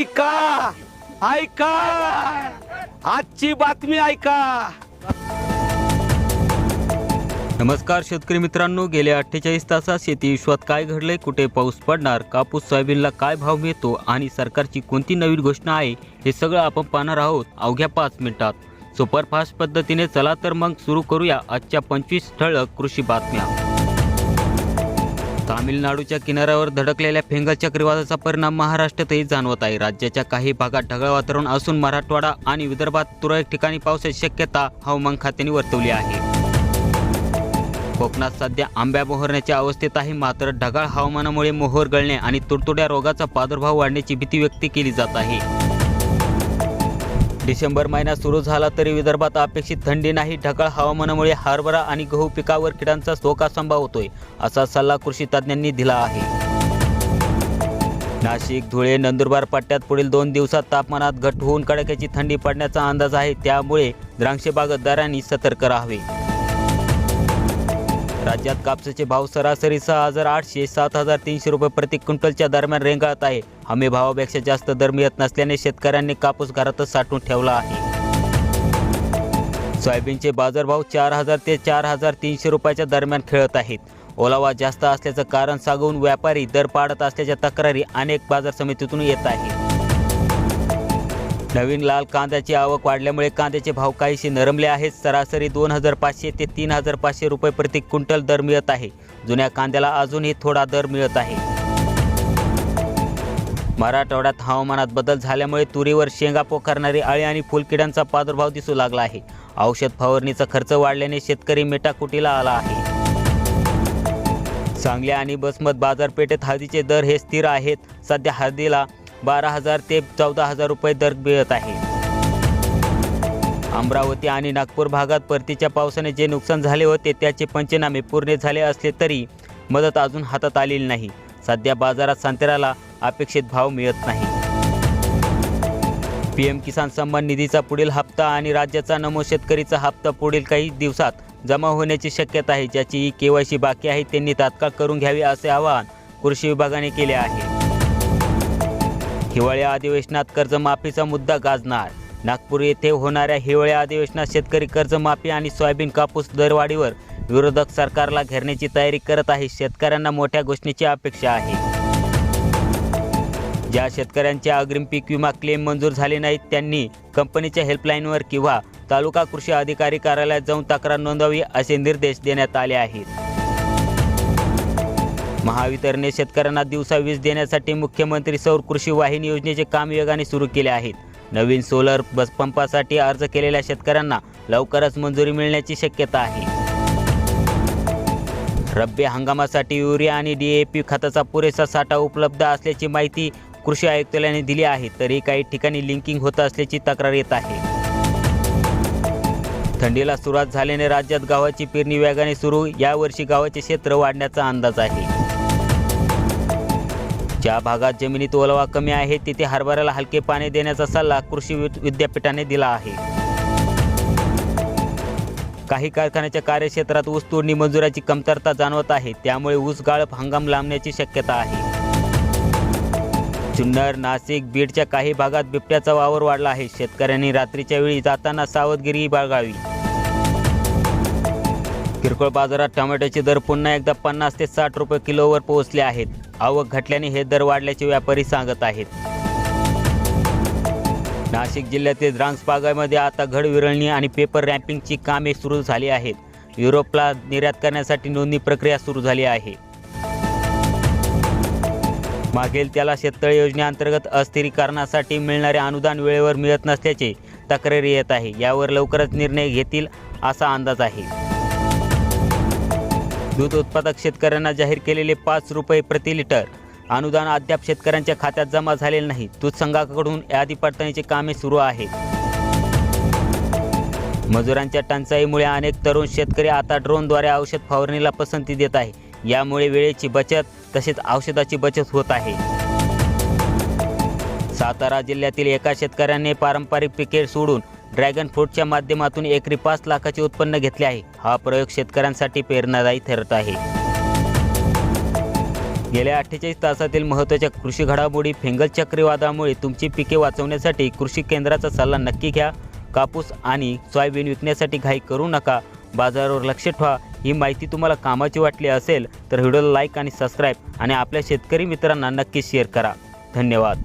ऐका ऐका आजची बातमी ऐका। नमस्कार शेतकरी मित्रांनो, गेल्या 48 तासात शेती विश्वात काय घडले, कुठे पाऊस पडणार, कापूस सोयाबीनला काय भाव मिळतो आणि सरकारची कोणती नवीन घोषणा आहे, हे सगळं आपण पाहणार आहोत अवघ्या 5 मिनिटात। सुपरफास्ट पद्धतीने चला तर मग सुरू करूया आजच्या 25 ठळक कृषी बातम्या। तामिळनाडूच्या किनाऱ्यावर धडकलेल्या फेंगल चक्रीवादळाचा परिणाम महाराष्ट्रातही जाणवत आहे। राज्याच्या काही भागात ढगाळ वातावरण असून मराठवाडा आणि विदर्भात तुरळक ठिकाणी पावसाची शक्यता हवामान खात्याने वर्तवली आहे। कोकणात सध्या आंब्या मोहरण्याच्या अवस्थेत आहे, मात्र ढगाळ हवामानामुळे मोहर गळणे आणि तुडतुड्या रोगाचा प्रादुर्भाव वाढण्याची भीती व्यक्त केली जात आहे। डिसेंबर महिना सुरू झाला तरी विदर्भात अपेक्षित थंडी नाही। ढगाळ हवामानामुळे हरभरा आणि गहू पिकावर किडांचा धोका संभावतोय, असा सल्ला कृषी तज्ज्ञांनी दिला आहे। नाशिक, धुळे, नंदुरबार पट्ट्यात पुढील 2 दिवसात तापमानात घट होऊन कडाक्याची थंडी पडण्याचा अंदाज आहे, त्यामुळे द्राक्ष बागायतदारांनी सतर्क राहावे। राज्यात कापसाचे भाव सरासरी 6,800 7,300 रुपये प्रति क्विंटलच्या दरम्यान रेंगाळत आहे। हमी भावापेक्षा जास्त दर मिळत नसल्याने शेतकऱ्यांनी कापूस घरातच साठवून ठेवला आहे। सोयाबीनचे बाजारभाव 4,000 ते 4,300 रुपयाच्या दरम्यान खेळत आहेत। ओलावा जास्त असल्याचं कारण सांगून व्यापारी दर पाडत असल्याच्या तक्रारी अनेक बाजार समितीतून येत आहेत। नवीन लाल कांद्याची आवक वाढल्यामुळे कांद्याचे भाव काहीसे नरमले आहेत। सरासरी 2,500 ते 3,500 रुपये प्रति क्विंटल दर मिळत आहे। जुन्या कांद्याला अजूनही थोडा दर मिळत आहे। मराठवाड्यात हवामानात बदल झाल्यामुळे तुरीवर शेंगा पोखरणारी अळी आणि फुलकिड्यांचा प्रादुर्भाव दिसू लागला आहे। औषध फवारणीचा खर्च वाढल्याने शेतकरी मेटाकुटीला आला आहे। सांगली आणि बसमत बाजारपेठेत हळदीचे दर हे स्थिर आहेत। सध्या हळदीला 12,000 ते 14,000 रुपये दर मिळत आहे। अमरावती आणि नागपूर भागात परतीच्या पावसाने जे नुकसान झाले होते त्याचे पंचनामे पूर्ण झाले असले तरी मदत अजून हातात आलेली नाही। सध्या बाजारात संत्र्याला अपेक्षित भाव मिळत नाही। PM किसान सन्मान निधीचा पुढील हप्ता आणि राज्याचा नमो शेतकरीचा हप्ता पुढील काही दिवसात जमा होण्याची शक्यता आहे। ज्याची KYC बाकी आहे त्यांनी तात्काळ करून घ्यावी असे आवाहन कृषी विभागाने केले आहे। हिवाळी अधिवेशनात कर्जमाफीचा मुद्दा गाजणार। नागपूर येथे होणाऱ्या हिवाळी अधिवेशनात शेतकरी कर्जमाफी आणि सोयाबीन कापूस दरवाढीवर विरोधक सरकारला घेरण्याची तयारी करत आहे। शेतकऱ्यांना मोठ्या घोषणेची अपेक्षा आहे। ज्या शेतकऱ्यांचे अग्रिम पीक विमा क्लेम मंजूर झाले नाहीत त्यांनी कंपनीच्या हेल्पलाईनवर किंवा तालुका कृषी अधिकारी कार्यालयात जाऊन तक्रार नोंदवावी असे निर्देश देण्यात आले आहेत। महावितरणने शेतकऱ्यांना दिवसा वीज देण्यासाठी मुख्यमंत्री सौर कृषी वाहिनी योजनेचे काम वेगाने सुरू केले आहेत। नवीन सोलर बस पंपासाठी अर्ज केलेल्या शेतकऱ्यांना लवकरच मंजुरी मिळण्याची शक्यता आहे। रब्बी हंगामासाठी युरिया आणि DAP खताचा पुरेसा साठा उपलब्ध असल्याची माहिती कृषी आयुक्तालयाने दिली आहे, तरी काही ठिकाणी लिंकिंग होत असल्याची तक्रार येत आहे। थंडीला सुरुवात झाल्याने राज्यात गव्हाची पेरणी वेगाने सुरू। यावर्षी गव्हाचे क्षेत्र वाढण्याचा अंदाज आहे। ज्या भागात जमिनीत ओलावा कमी आहे तिथे हरभऱ्याला हलके पाणी देण्याचा सल्ला कृषी विद्यापीठाने दिला आहे। काही कारखान्याच्या कार्यक्षेत्रात ऊस तोडणी मजुराची कमतरता जाणवत आहे, त्यामुळे ऊस गाळप हंगाम लांबण्याची शक्यता आहे। जुन्नर, नाशिक, बीडच्या काही भागात बिबट्याचा वावर वाढला आहे। शेतकऱ्यांनी रात्रीच्या वेळी जाताना सावधगिरी बाळगावी। किरकोळ बाजारात टोमॅटोचे दर पुन्हा एकदा 50 ते 60 रुपये किलोवर पोहोचले आहेत। आवक घटल्याने हे दर वाढल्याचे व्यापारी सांगत आहेत। नाशिक जिल्ह्यातील द्राक्ष बागांमध्ये आता घड विरळणी आणि पेपर रॅपिंगची कामे सुरू झाली आहेत। युरोपला निर्यात करण्यासाठी नोंदणी प्रक्रिया सुरू झाली आहे। मागेल त्याला शेततळे योजनेअंतर्गत अस्थिरीकरणासाठी मिळणारे अनुदान वेळेवर मिळत नसल्याचे तक्रारी येत आहे। यावर लवकरच निर्णय घेतील असा अंदाज आहे। दूध उत्पादक शेतकऱ्यांना जाहीर केलेले 5 रुपये प्रति लिटर अनुदान अद्याप शेतकऱ्यांच्या खात्यात जमा झालेले नाही। दूध संघाकडून यादी पडताळणीची कामे सुरू आहेत। मजुरांच्या टंचाईमुळे अनेक तरुण शेतकरी आता ड्रोनद्वारे औषध फवारणीला पसंती देत आहे। यामुळे वेळेची बचत तसेच औषधाची बचत होत आहे। सातारा जिल्ह्यातील एका शेतकऱ्याने पारंपरिक पिके सोडून ड्रॅगन फ्रूटच्या माध्यमातून एकरी 5 लाखाचे उत्पन्न घेतले आहे। हा प्रयोग शेतकऱ्यांसाठी प्रेरणादायी ठरत आहे। गेल्या 48 तासातील महत्त्वाच्या कृषी घडामोडी, फिंगर चक्रीवादळामुळे तुमची पिके वाचवण्यासाठी कृषी केंद्राचा सल्ला नक्की घ्या. कापूस आणि सोयाबीन विकण्यासाठी घाई करू नका. बाजारावर लक्ष ठेवा. ही माहिती तुम्हाला कामाची वाटली असेल तर व्हिडिओला लाईक आणि सबस्क्राईब आणि आपल्या शेतकरी मित्रांना नक्की शेअर करा. धन्यवाद.